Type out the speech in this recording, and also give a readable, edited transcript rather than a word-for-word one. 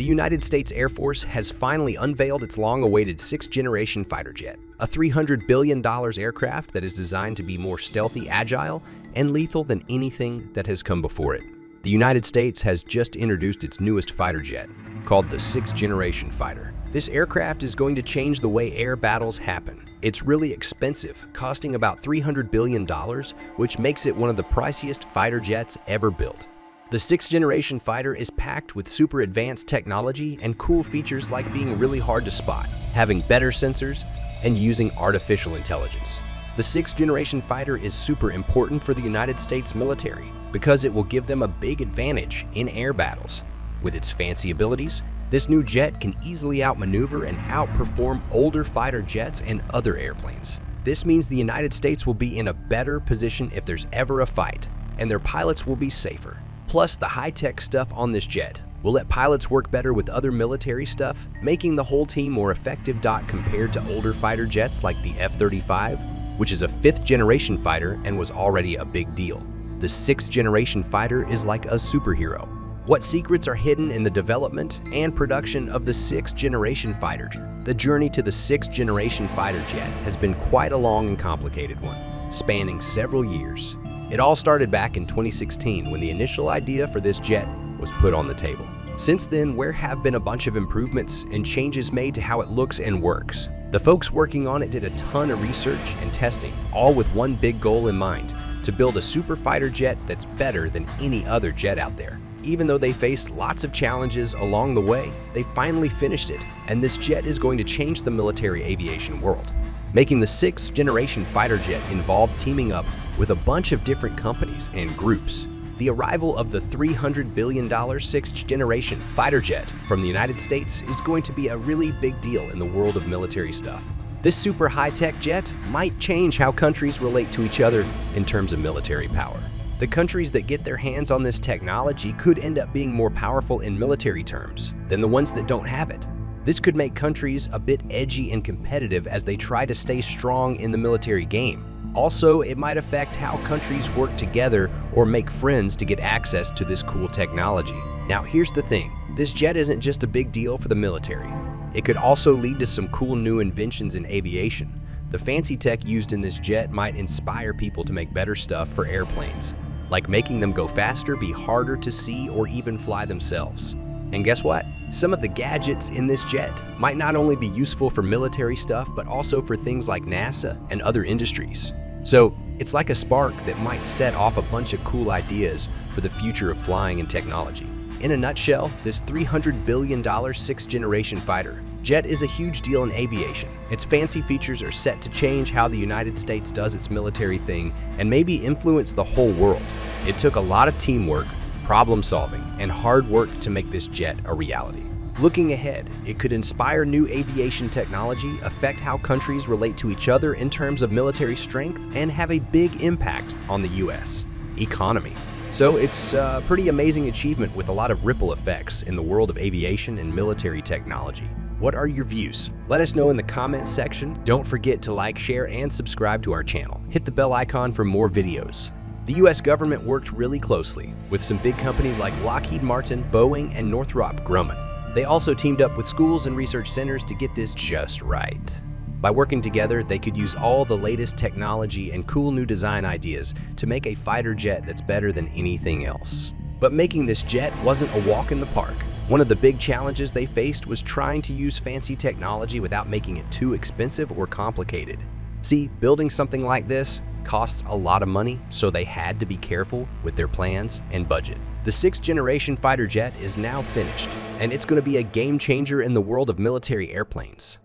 The United States Air Force has finally unveiled its long-awaited sixth-generation fighter jet, a $300 billion aircraft that is designed to be more stealthy, agile, and lethal than anything that has come before it. The United States has just introduced its newest fighter jet, called the sixth-generation fighter. This aircraft is going to change the way air battles happen. It's really expensive, costing about $300 billion, which makes it one of the priciest fighter jets ever built. The sixth-generation fighter is packed with super advanced technology and cool features like being really hard to spot, having better sensors, and using artificial intelligence. The sixth-generation fighter is super important for the United States military because it will give them a big advantage in air battles. With its fancy abilities, this new jet can easily outmaneuver and outperform older fighter jets and other airplanes. This means the United States will be in a better position if there's ever a fight, and their pilots will be safer. Plus, the high-tech stuff on this jet will let pilots work better with other military stuff, making the whole team more effective. Compared to older fighter jets like the F-35, which is a fifth-generation fighter and was already a big deal. The sixth-generation fighter is like a superhero. What secrets are hidden in the development and production of the sixth-generation fighter jet? The journey to the sixth-generation fighter jet has been quite a long and complicated one, spanning several years. It all started back in 2016 when the initial idea for this jet was put on the table. Since then, there have been a bunch of improvements and changes made to how it looks and works. The folks working on it did a ton of research and testing, all with one big goal in mind: to build a super fighter jet that's better than any other jet out there. Even though they faced lots of challenges along the way, they finally finished it, and this jet is going to change the military aviation world. Making the sixth-generation fighter jet involved teaming up with a bunch of different companies and groups. The arrival of the $300 billion sixth-generation fighter jet from the United States is going to be a really big deal in the world of military stuff. This super high-tech jet might change how countries relate to each other in terms of military power. The countries that get their hands on this technology could end up being more powerful in military terms than the ones that don't have it. This could make countries a bit edgy and competitive as they try to stay strong in the military game. Also, it might affect how countries work together or make friends to get access to this cool technology. Now, here's the thing. This jet isn't just a big deal for the military. It could also lead to some cool new inventions in aviation. The fancy tech used in this jet might inspire people to make better stuff for airplanes, like making them go faster, be harder to see, or even fly themselves. And guess what? Some of the gadgets in this jet might not only be useful for military stuff, but also for things like NASA and other industries. So it's like a spark that might set off a bunch of cool ideas for the future of flying and technology. In a nutshell, this $300 billion sixth-generation fighter jet is a huge deal in aviation. Its fancy features are set to change how the United States does its military thing and maybe influence the whole world. It took a lot of teamwork, problem-solving, and hard work to make this jet a reality. Looking ahead, it could inspire new aviation technology, affect how countries relate to each other in terms of military strength, and have a big impact on the US economy. So it's a pretty amazing achievement with a lot of ripple effects in the world of aviation and military technology. What are your views? Let us know in the comments section. Don't forget to like, share, and subscribe to our channel. Hit the bell icon for more videos. The US government worked really closely with some big companies like Lockheed Martin, Boeing, and Northrop Grumman. They also teamed up with schools and research centers to get this just right. By working together, they could use all the latest technology and cool new design ideas to make a fighter jet that's better than anything else. But making this jet wasn't a walk in the park. One of the big challenges they faced was trying to use fancy technology without making it too expensive or complicated. See, building something like this costs a lot of money, so they had to be careful with their plans and budget. The sixth-generation fighter jet is now finished, and it's going to be a game changer in the world of military airplanes.